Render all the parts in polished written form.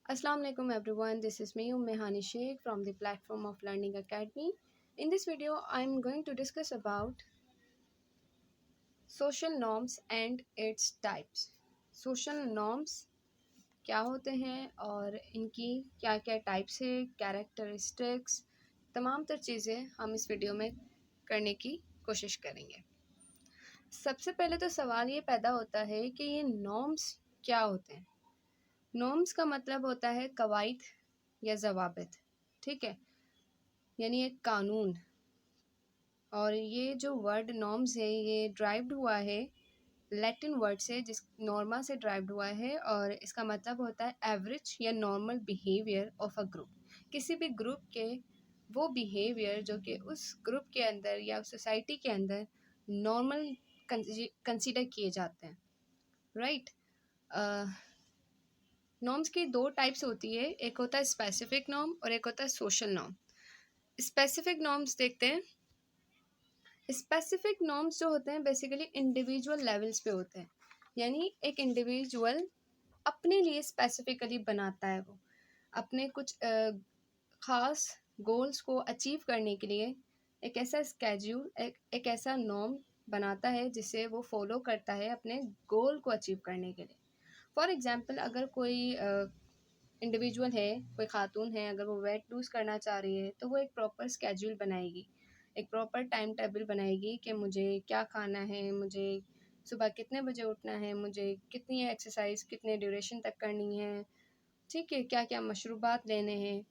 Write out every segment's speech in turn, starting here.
Assalamu alaikum everyone. This is me Mehani Sheikh from the platform of Learning Academy. In this video, I'm going to discuss about social norms and its types. Social norms क्या होते हैं और इनकी क्या क्या types है, characteristics, तमाम तर चीज़ें हम इस वीडियो में करने की कोशिश करेंगे। सबसे पहले तो सवाल ये पैदा होता है कि ये नॉर्म्स क्या होते हैं। नॉर्म्स का मतलब होता है कवायद या ज़वाबित, ठीक है, यानी एक कानून। और ये जो वर्ड नॉर्म्स है ये ड्राइव्ड हुआ है लैटिन वर्ड से, जिस नॉर्मा से ड्राइव्ड हुआ है, और इसका मतलब होता है एवरेज या normal behaviour of a group. किसी भी ग्रुप के वो बिहेवियर जो कि उस ग्रुप के अंदर या उस सोसाइटी के अंदर नॉर्मल कंसीडर किए जाते हैं, राइट। नॉर्म्स की दो टाइप्स होती है, एक होता है स्पेसिफिक नॉर्म और एक होता है सोशल नॉर्म। स्पेसिफिक नॉर्म्स देखते हैं। स्पेसिफिक नॉर्म्स जो होते हैं बेसिकली इंडिविजुअल लेवल्स पे होते हैं, यानी एक इंडिविजुअल अपने लिए स्पेसिफिकली बनाता है, वो अपने कुछ ख़ास गोल्स को अचीव करने के लिए एक ऐसा स्केड्यूल, एक ऐसा नॉर्म बनाता है जिसे वो फॉलो करता है अपने गोल को अचीव करने के लिए। फॉर एग्ज़ाम्पल, अगर कोई इंडिविजुअल है, कोई खातून है, अगर वो वेट लूज़ करना चाह रही है तो वो एक प्रॉपर स्केड्यूल बनाएगी, एक प्रॉपर टाइम टेबल बनाएगी कि मुझे क्या खाना है, मुझे सुबह कितने बजे उठना है, मुझे कितनी एक्सरसाइज कितने ड्यूरेशन तक करनी है, ठीक है, क्या क्या मशरूबात लेने हैं।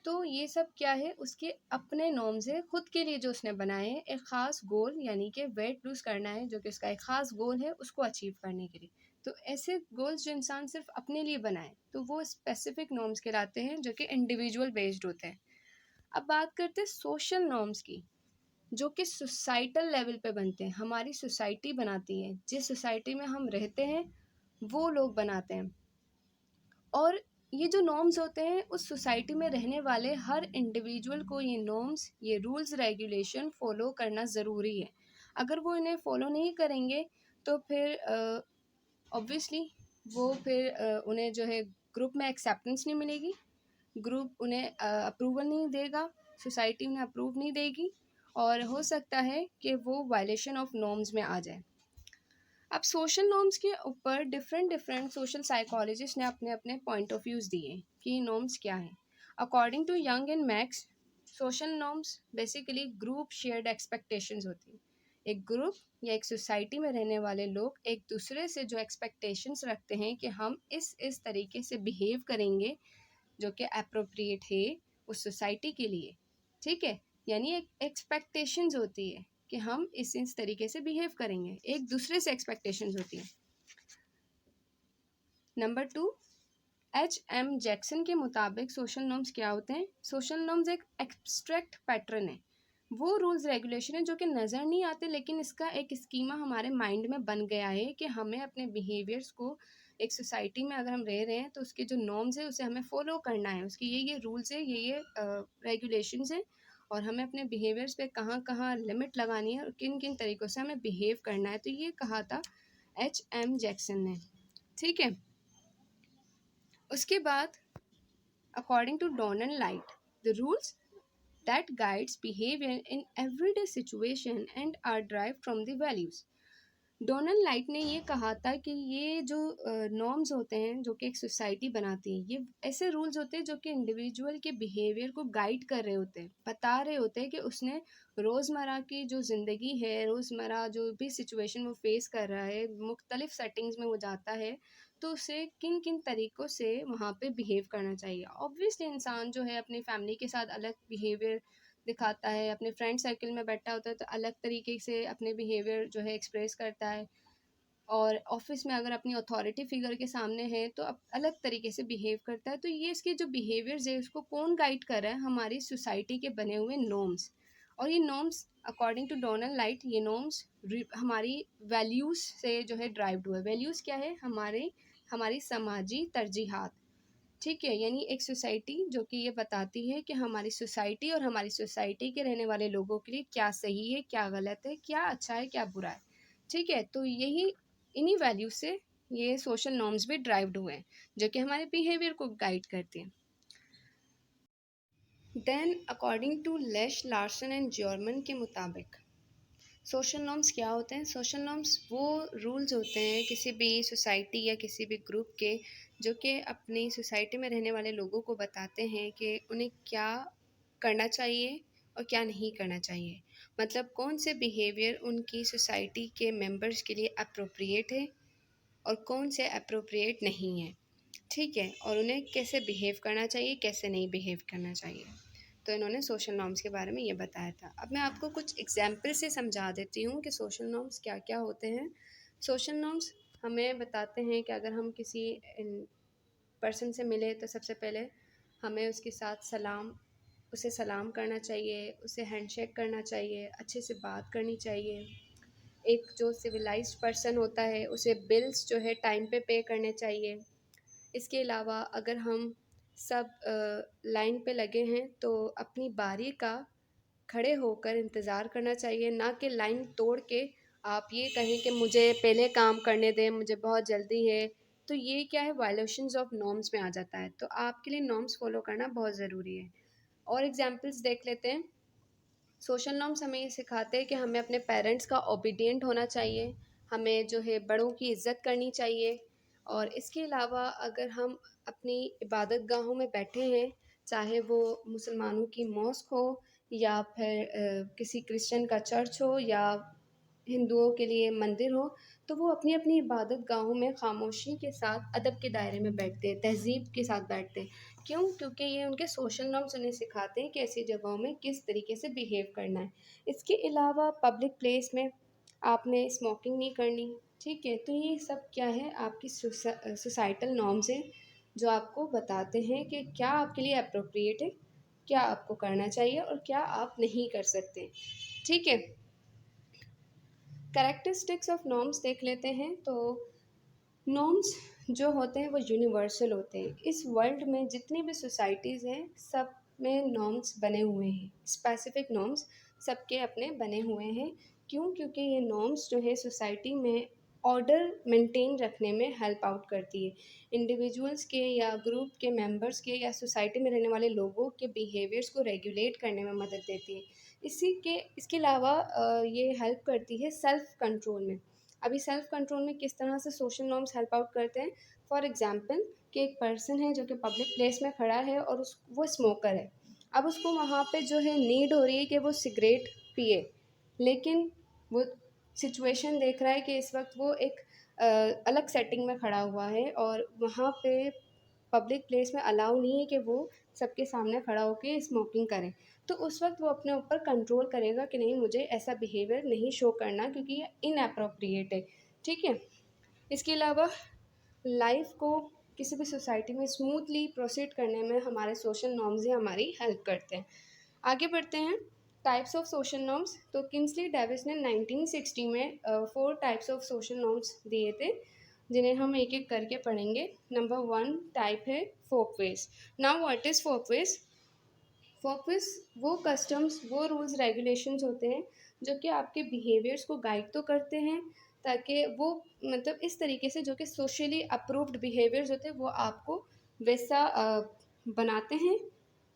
तो ये सब क्या है, उसके अपने नॉर्म्स है, खुद के लिए जो उसने बनाए हैं, एक ख़ास गोल, यानी कि वेट लूज़ करना है जो कि उसका एक ख़ास गोल है, उसको अचीव करने के लिए। तो ऐसे गोल्स जो इंसान सिर्फ अपने लिए बनाए तो वो स्पेसिफिक नॉर्म्स कहलाते हैं, जो कि इंडिविजुअल बेस्ड होते हैं। अब बात करते हैं सोशल नॉर्म्स की, जो कि सोसाइटल लेवल पे बनते हैं, हमारी सोसाइटी बनाती है, जिस सोसाइटी में हम रहते हैं वो लोग बनाते हैं। और ये जो नॉर्म्स होते हैं उस सोसाइटी में रहने वाले हर इंडिविजुअल को ये नॉर्म्स, ये रूल्स रेगुलेशन फॉलो करना ज़रूरी है। अगर वो इन्हें फॉलो नहीं करेंगे तो फिर ऑब्वियसली वो फिर उन्हें जो है ग्रुप में एक्सेप्टेंस नहीं मिलेगी, ग्रुप उन्हें अप्रूवल नहीं देगा, सोसाइटी उन्हें अप्रूव नहीं देगी, और हो सकता है कि वो वायलेशन ऑफ नॉर्म्स में आ जाए। अब सोशल नॉर्म्स के ऊपर डिफरेंट डिफरेंट सोशल साइकोलॉजिस्ट ने अपने अपने पॉइंट ऑफ व्यूज़ दिए कि नॉर्म्स क्या हैं। According to Young and Max, social norms basically group shared expectations होती हैं। एक ग्रुप या एक सोसाइटी में रहने वाले लोग एक दूसरे से जो एक्सपेक्टेशंस रखते हैं कि हम इस तरीके से बिहेव करेंगे जो कि अप्रोप्रिएट है उस सोसाइटी के लिए, ठीक है, यानी एक एक्सपेक्टेशंस होती है कि हम इस तरीके से बिहेव करेंगे, एक दूसरे से एक्सपेक्टेशंस होती है। Number 2, H.M. जैक्सन के मुताबिक सोशल नॉर्म्स क्या होते हैं। सोशल नॉर्म्स एक एब्स्ट्रैक्ट पैटर्न है, वो रूल्स रेगुलेशन है जो कि नज़र नहीं आते, लेकिन इसका एक स्कीमा हमारे माइंड में बन गया है कि हमें अपने बिहेवियर्स को, एक सोसाइटी में अगर हम रह रहे हैं तो उसके जो नॉर्म्स है उसे हमें फॉलो करना है, उसके ये रूल्स है, ये रेगुलेशंस है, और हमें अपने बिहेवियर्स पे कहाँ कहाँ लिमिट लगानी है और किन किन तरीक़ों से हमें बिहेव करना है। तो ये कहा था H.M. जैक्सन ने, ठीक है। उसके बाद according to Donald Light, the rules that guides behavior in everyday situation and are derived from the values। Donald Light ने ये कहा था कि ये जो नॉर्म्स होते हैं जो कि एक सोसाइटी बनाती है, ये ऐसे रूल्स होते हैं जो कि इंडिविजुअल के बिहेवियर को गाइड कर रहे होते हैं, बता रहे होते हैं कि उसने रोज़मर्रा की जो ज़िंदगी है, रोज़मर्रा जो भी सिचुएशन वो फेस कर रहा है, मुख्तलिफ सेटिंग्स में वो जाता है, तो उसे किन किन तरीक़ों से वहाँ पे बिहेव करना चाहिए। ऑब्वियसली इंसान जो है अपनी फैमिली के साथ अलग बिहेवियर दिखाता है, अपने फ्रेंड सर्कल में बैठा होता है तो अलग तरीके से अपने बिहेवियर जो है एक्सप्रेस करता है, और ऑफिस में अगर अपनी अथॉरिटी फिगर के सामने है तो अब अलग तरीके से बिहेव करता है। तो ये इसके जो बिहेवियर्स है उसको कौन गाइड कर रहा है, हमारी सोसाइटी के बने हुए नॉर्म्स। और ये norms according to Donald light, ये नॉर्म्स हमारी वैल्यूज़ से जो है ड्राइव्ड हुआ है। वैल्यूज़ क्या है, हमारी समाजी तरजीहात, ठीक है, यानी एक सोसाइटी जो कि ये बताती है कि हमारी सोसाइटी और हमारी सोसाइटी के रहने वाले लोगों के लिए क्या सही है, क्या गलत है, क्या अच्छा है, क्या बुरा है, ठीक है। तो यही इन्हीं वैल्यू से ये सोशल नॉर्म्स भी ड्राइव्ड हुए हैं जो कि हमारे बिहेवियर को गाइड करती हैं। देन अकॉर्डिंग टू लेश लार्सन एंड जॉर्मन के मुताबिक सोशल नॉर्म्स क्या होते हैं? सोशल नॉर्म्स वो रूल्स होते हैं किसी भी सोसाइटी या किसी भी ग्रुप के, जो कि अपनी सोसाइटी में रहने वाले लोगों को बताते हैं कि उन्हें क्या करना चाहिए और क्या नहीं करना चाहिए। मतलब कौन से बिहेवियर उनकी सोसाइटी के मेंबर्स के लिए अप्रोप्रिएट है और कौन से अप्रोप्रिएट नहीं है, ठीक है, और उन्हें कैसे बिहेव करना चाहिए, कैसे नहीं बिहेव करना चाहिए। तो इन्होंने सोशल नॉर्म्स के बारे में ये बताया था। अब मैं आपको कुछ एग्जाम्पल से समझा देती हूँ कि सोशल नॉर्म्स क्या क्या होते हैं। सोशल नॉर्म्स हमें बताते हैं कि अगर हम किसी पर्सन से मिले तो सबसे पहले हमें उसके साथ उसे सलाम करना चाहिए, उसे हैंडशेक करना चाहिए, अच्छे से बात करनी चाहिए। एक जो सिविलाइज्ड पर्सन होता है उसे बिल्स जो है टाइम पे पे करने चाहिए। इसके अलावा अगर हम सब लाइन पे लगे हैं तो अपनी बारी का खड़े होकर इंतज़ार करना चाहिए, ना कि लाइन तोड़ के आप ये कहें कि मुझे पहले काम करने दें, मुझे बहुत जल्दी है। तो ये क्या है, वायलेशंस ऑफ नॉर्म्स में आ जाता है। तो आपके लिए नॉर्म्स फॉलो करना बहुत ज़रूरी है। और एग्जांपल्स देख लेते हैं। सोशल नॉर्म्स हमें ये सिखाते हैं कि हमें अपने पेरेंट्स का ओबीडिएंट होना चाहिए, हमें जो है बड़ों की इज़्ज़त करनी चाहिए। और इसके अलावा अगर हम अपनी इबादत गाहों में बैठे हैं, चाहे वो मुसलमानों की मॉस्क हो या फिर किसी क्रिश्चियन का चर्च हो या हिंदुओं के लिए मंदिर हो, तो वो अपनी अपनी इबादत गाहों में खामोशी के साथ अदब के दायरे में बैठते हैं, तहज़ीब के साथ बैठते हैं। क्यों? क्योंकि ये उनके सोशल नॉर्म्स उन्हें सिखाते हैं कि ऐसी जगहों में किस तरीके से बिहेव करना है। इसके अलावा पब्लिक प्लेस में आपने स्मोकिंग नहीं करनी, ठीक है? तो ये सब क्या है, आपकी सोसाइटल नॉर्म्स हैं जो आपको बताते हैं कि क्या आपके लिए अप्रोप्रिएट है, क्या आपको करना चाहिए और क्या आप नहीं कर सकते, ठीक है? कैरेक्टरिस्टिक्स ऑफ नॉर्म्स देख लेते हैं। तो नॉर्म्स जो होते हैं वो यूनिवर्सल होते हैं। इस वर्ल्ड में जितनी भी सोसाइटीज़ हैं सब में नॉर्म्स बने हुए हैं, स्पेसिफिक नॉर्म्स सबके अपने बने हुए हैं। क्यों? क्योंकि ये नॉर्म्स जो है सोसाइटी में ऑर्डर मेंटेन रखने में हेल्प आउट करती है। इंडिविजुअल्स के या ग्रुप के मेंबर्स के या सोसाइटी में रहने वाले लोगों के बिहेवियर्स को रेगुलेट करने में मदद देती है। इसके अलावा ये हेल्प करती है सेल्फ कंट्रोल में। अभी सेल्फ कंट्रोल में किस तरह से सोशल नॉर्म्स हेल्प आउट करते हैं? फॉर एग्जांपल कि एक पर्सन है जो कि पब्लिक प्लेस में खड़ा है और वो स्मोकर है। अब उसको वहाँ पे जो है नीड हो रही है कि वो सिगरेट पिए, लेकिन वो सिचुएशन देख रहा है कि इस वक्त वो एक अलग सेटिंग में खड़ा हुआ है और वहाँ पे पब्लिक प्लेस में अलाउ नहीं है कि वो सबके सामने खड़ा होकर स्मोकिंग करे। तो उस वक्त वो अपने ऊपर कंट्रोल करेगा कि नहीं, मुझे ऐसा बिहेवियर नहीं शो करना क्योंकि ये इनअप्रोप्रिएट है, ठीक है? इसके अलावा लाइफ को किसी भी सोसाइटी में स्मूथली प्रोसीड करने में हमारे सोशल नॉर्म्स ही हमारी हेल्प करते हैं। आगे बढ़ते हैं। Types of social norms. तो किंग्सली डेविस ने 1960 में 4 टाइप्स ऑफ सोशल नॉर्म्स दिए थे, जिन्हें हम एक एक करके पढ़ेंगे। नंबर 1 टाइप है Folkways. Now what is Folkways? Focus वो कस्टम्स, वो रूल्स रेगुलेशंस होते हैं जो कि आपके बिहेवियर्स को गाइड तो करते हैं, ताकि वो मतलब इस तरीके से जो कि सोशली अप्रूव्ड बिहेवियर्स होते हैं वो आपको वैसा बनाते हैं।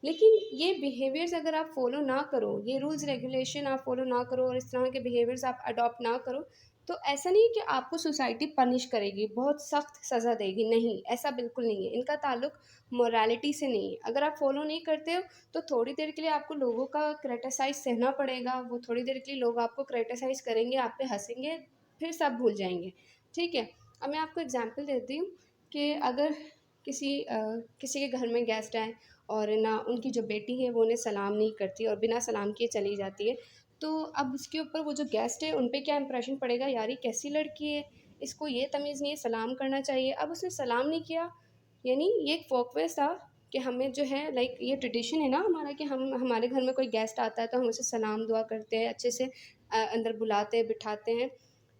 लेकिन ये बिहेवियर्स अगर आप फॉलो ना करो, ये रूल्स रेगुलेशन आप फॉलो ना करो और इस तरह के बिहेवियर्स आप अडॉप्ट ना करो, तो ऐसा नहीं है कि आपको सोसाइटी पनिश करेगी, बहुत सख्त सज़ा देगी, नहीं, ऐसा बिल्कुल नहीं है। इनका ताल्लुक मोरालिटी से नहीं है। अगर आप फॉलो नहीं करते हो तो थोड़ी देर के लिए आपको लोगों का क्रिटिसाइज़ सहना पड़ेगा, वो थोड़ी देर के लिए लोग आपको क्रिटिसाइज़ करेंगे, आप पे हँसेंगे, फिर सब भूल जाएँगे, ठीक है? अब मैं आपको एग्ज़ाम्पल देती हूँ कि अगर किसी के घर में गेस्ट आए और ना उनकी जो बेटी है वो उन्हें सलाम नहीं करती और बिना सलाम किए चली जाती है, तो अब उसके ऊपर वो जो गेस्ट है उन पे क्या इंप्रेशन पड़ेगा, यार ये कैसी लड़की है, इसको ये तमीज़ नहीं है, सलाम करना चाहिए। अब उसने सलाम नहीं किया, यानी ये एक फोकवेस था कि हमें जो है लाइक ये ट्रेडिशन है ना हमारा कि हम हमारे घर में कोई गेस्ट आता है तो हम उसे सलाम दुआ करते हैं, अच्छे से अंदर बुलाते हैं, बिठाते हैं,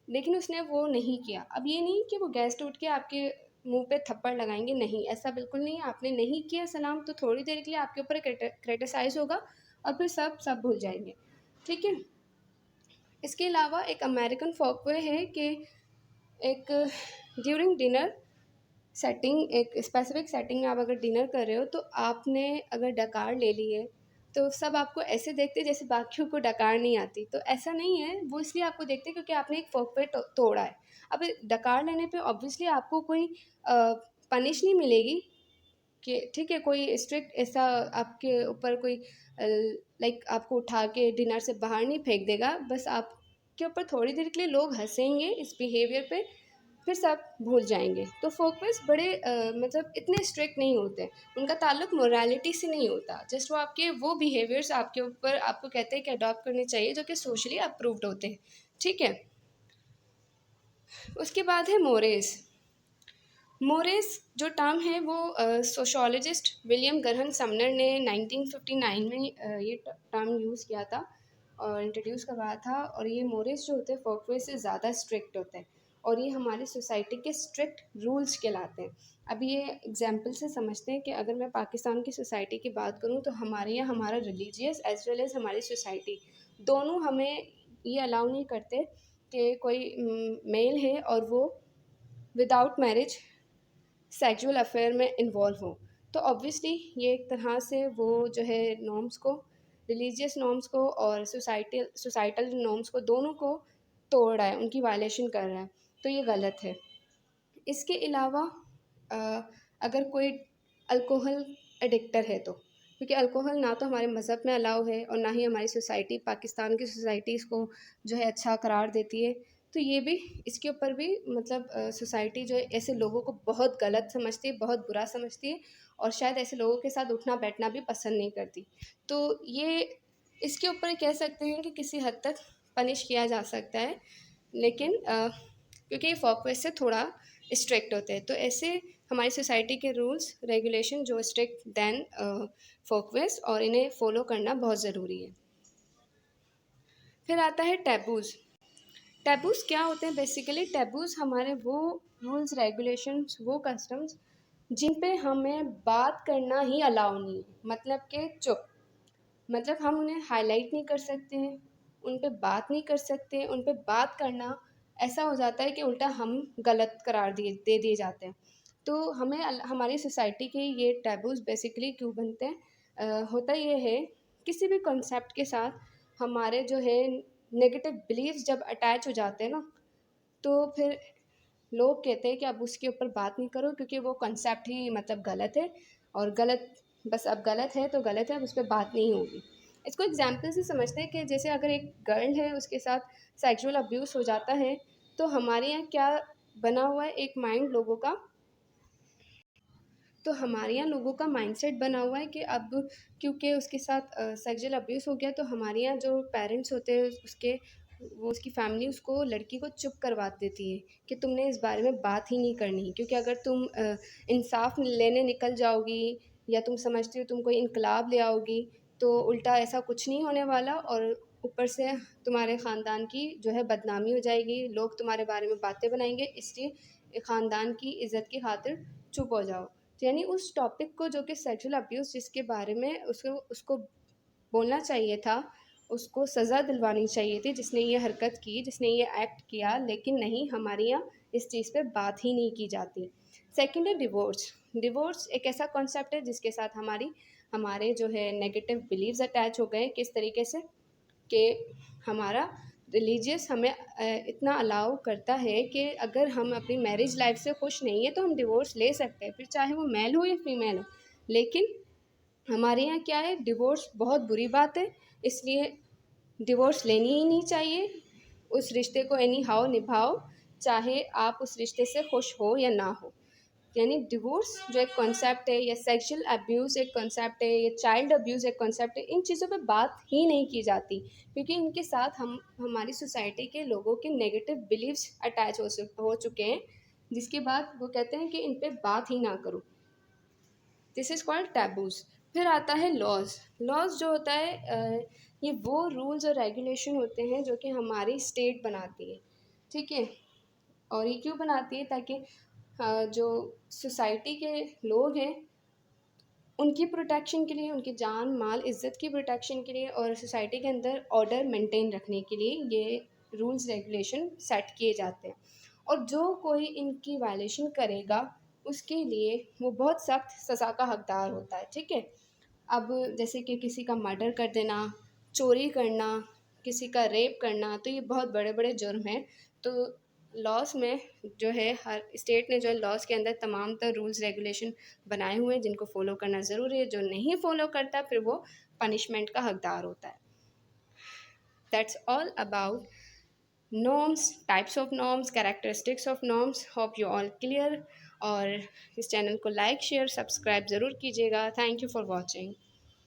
लेकिन उसने वो नहीं किया। अब ये नहीं कि वो गेस्ट उठ के आपके मुंह पे थप्पड़ लगाएंगे, नहीं, ऐसा बिल्कुल नहीं है। आपने नहीं किया सलाम तो थोड़ी देर के लिए आपके ऊपर क्रिटिसाइज होगा और फिर सब भूल जाएंगे, ठीक है? इसके अलावा एक अमेरिकन फोकवे है कि एक ड्यूरिंग डिनर सेटिंग, एक स्पेसिफिक सेटिंग में आप अगर डिनर कर रहे हो तो आपने अगर डकार ले ली है तो सब आपको ऐसे देखते हैं जैसे बाकियों को डकार नहीं आती। तो ऐसा नहीं है, वो इसलिए आपको देखते हैं क्योंकि आपने एक फोक पे तोड़ा है। अब डकार लेने पे ऑब्वियसली आपको कोई पनिश नहीं मिलेगी कि ठीक है, कोई स्ट्रिक्ट ऐसा आपके ऊपर कोई लाइक आपको उठा के डिनर से बाहर नहीं फेंक देगा, बस आपके ऊपर थोड़ी देर के लिए लोग हंसेंगे इस बिहेवियर पे, फिर सब भूल जाएंगे। तो फोकस बड़े मतलब इतने स्ट्रिक्ट नहीं होते, उनका ताल्लुक मोरालिटी से नहीं होता, जस्ट वो आपके वो बिहेवियर्स आपके ऊपर आपको कहते हैं कि अडॉप्ट करने चाहिए जो कि सोशली अप्रूव्ड होते हैं। ठीक है, उसके बाद है मोरेस। मोरेस जो टर्म है वो सोशोलॉजिस्ट विलियम गरहन समनर ने 1959 में ये टर्म यूज़ किया था और इंट्रोड्यूस करवाया था। और ये मोरेस जो होते हैं फोकवे से ज़्यादा स्ट्रिक्ट होते हैं और ये हमारी सोसाइटी के स्ट्रिक्ट रूल्स कहलाते हैं। अब ये एग्जाम्पल से समझते हैं कि अगर मैं पाकिस्तान की सोसाइटी की बात करूँ तो हमारे यहाँ हमारा रिलीजियस एज वेल एज़ हमारी सोसाइटी दोनों हमें ये अलाउ नहीं करते कि कोई मेल है और वो विदाउट मैरिज सेक्सुअल अफेयर में इन्वॉल्व हो। तो ऑब्वियसली ये एक तरह से वो जो है नॉर्म्स को, रिलीजियस नॉर्म्स को और सोसाइटल नॉर्म्स को, दोनों को तोड़ रहा है, उनकी वायलेशन कर रहा है। तो ये गलत है। इसके अलावा अगर कोई अल्कोहल एडिक्टर है तो, क्योंकि अल्कोहल ना तो हमारे मज़हब में अलाउ है और ना ही हमारी सोसाइटी, पाकिस्तान की सोसाइटी इसको जो है अच्छा करार देती है। तो ये भी, इसके ऊपर भी मतलब सोसाइटी जो है ऐसे लोगों को बहुत गलत समझती है, बहुत बुरा समझती है और शायद ऐसे लोगों के साथ उठना बैठना भी पसंद नहीं करती। तो ये इसके ऊपर कह सकते हैं कि किसी हद तक पनिश किया जा सकता है, लेकिन क्योंकि ये फोकवेस से थोड़ा स्ट्रिक्ट होते हैं। तो ऐसे हमारी सोसाइटी के रूल्स रेगुलेशन जो स्ट्रिक्ट दैन फोकवेस, और इन्हें फॉलो करना बहुत ज़रूरी है। फिर आता है टैबूज़। टैबूज़ क्या होते हैं? बेसिकली टैबूज़ हमारे वो रूल्स रेगुलेशंस, वो कस्टम्स जिन पे हमें बात करना ही अलाउ नहीं है, मतलब कि चुप, मतलब हम उन्हें हाईलाइट नहीं कर सकते हैं, उन पे बात नहीं कर सकते, उन पे बात करना ऐसा हो जाता है कि उल्टा हम गलत करार दे दिए जाते हैं। तो हमें हमारी सोसाइटी के ये टैबूज़ बेसिकली क्यों बनते हैं? होता ये है, किसी भी कॉन्सेप्ट के साथ हमारे जो है नेगेटिव बिलीव्स जब अटैच हो जाते हैं ना, तो फिर लोग कहते हैं कि अब उसके ऊपर बात नहीं करो क्योंकि वो कॉन्सेप्ट ही मतलब गलत है, और गलत, बस अब गलत है तो गलत है, अब उस पर बात नहीं होगी। इसको एग्जाम्पल से समझते हैं कि जैसे अगर एक गर्ल है, उसके साथ सेक्सुअल अब्यूज़ हो जाता है, तो हमारे यहाँ क्या बना हुआ है, एक माइंड लोगों का, तो हमारे यहाँ लोगों का माइंडसेट बना हुआ है कि अब क्योंकि उसके साथ सेक्सुअल अब्यूज़ हो गया, तो हमारे यहाँ जो पेरेंट्स होते हैं उसके, वो उसकी फैमिली उसको, लड़की को चुप करवा देती है कि तुमने इस बारे में बात ही नहीं करनी, क्योंकि अगर तुम इंसाफ लेने निकल जाओगी या तुम समझती हो तुम कोई इनकलाब ले आओगी तो उल्टा ऐसा कुछ नहीं होने वाला, और ऊपर से तुम्हारे ख़ानदान की जो है बदनामी हो जाएगी, लोग तुम्हारे बारे में बातें बनाएंगे, इसलिए ख़ानदान की इज़्ज़त की खातिर चुप हो जाओ। यानी उस टॉपिक को, जो कि सेक्सुअल अब्यूज़ जिसके बारे में उसको उसको बोलना चाहिए था, उसको सज़ा दिलवानी चाहिए थी जिसने ये हरकत की, जिसने ये एक्ट किया, लेकिन नहीं, हमारे यहाँ इस चीज़ पे बात ही नहीं की जाती। सेकंड है डिवोर्स। डिवोर्स एक ऐसा कॉन्सेप्ट है जिसके साथ हमारे जो है नेगेटिव बिलीव्स अटैच हो गए। किस तरीके से कि हमारा रिलीजियस हमें इतना अलाउ करता है कि अगर हम अपनी मैरिज लाइफ से खुश नहीं है तो हम डिवोर्स ले सकते हैं, फिर चाहे वो मेल हो या फीमेल हो। लेकिन हमारे यहाँ क्या है, डिवोर्स बहुत बुरी बात है, इसलिए डिवोर्स लेनी ही नहीं चाहिए। उस रिश्ते को एनी हाउ निभाओ, चाहे आप उस रिश्ते से खुश हो या ना हो। यानी डिवोर्स जो एक कॉन्सेप्ट है, या सेक्सुअल अब्यूज़ एक कॉन्सेप्ट है, या चाइल्ड अब्यूज़ एक कॉन्सेप्ट है, इन चीज़ों पे बात ही नहीं की जाती क्योंकि इनके साथ हमारी सोसाइटी के लोगों के नेगेटिव बिलीव्स अटैच हो चुके हैं, जिसके बाद वो कहते हैं कि इन पे बात ही ना करो। This is called taboos. फिर आता है लॉज। लॉज जो होता है ये वो रूल्स और रेगुलेशन होते हैं जो कि हमारी स्टेट बनाती है। ठीक है, और ये क्यों बनाती है? ताकि जो सोसाइटी के लोग हैं उनकी प्रोटेक्शन के लिए, उनकी जान माल इज़्ज़त की प्रोटेक्शन के लिए और सोसाइटी के अंदर ऑर्डर मेंटेन रखने के लिए ये रूल्स रेगुलेशन सेट किए जाते हैं। और जो कोई इनकी वायलेशन करेगा उसके लिए वो बहुत सख्त सज़ा का हकदार होता है, ठीक है। अब जैसे कि किसी का मर्डर कर देना, चोरी करना, किसी का रेप करना, तो ये बहुत बड़े बड़े जुर्म हैं। तो लॉस में जो है हर स्टेट ने जो है लॉस के अंदर तमाम तर रूल्स रेगुलेशन बनाए हुए हैं जिनको फॉलो करना ज़रूरी है। जो नहीं फॉलो करता फिर वो पनिशमेंट का हकदार होता है। That's all about norms, types of norms, characteristics of norms. Hope you all clear. और इस चैनल को लाइक शेयर सब्सक्राइब ज़रूर कीजिएगा। Thank you for watching.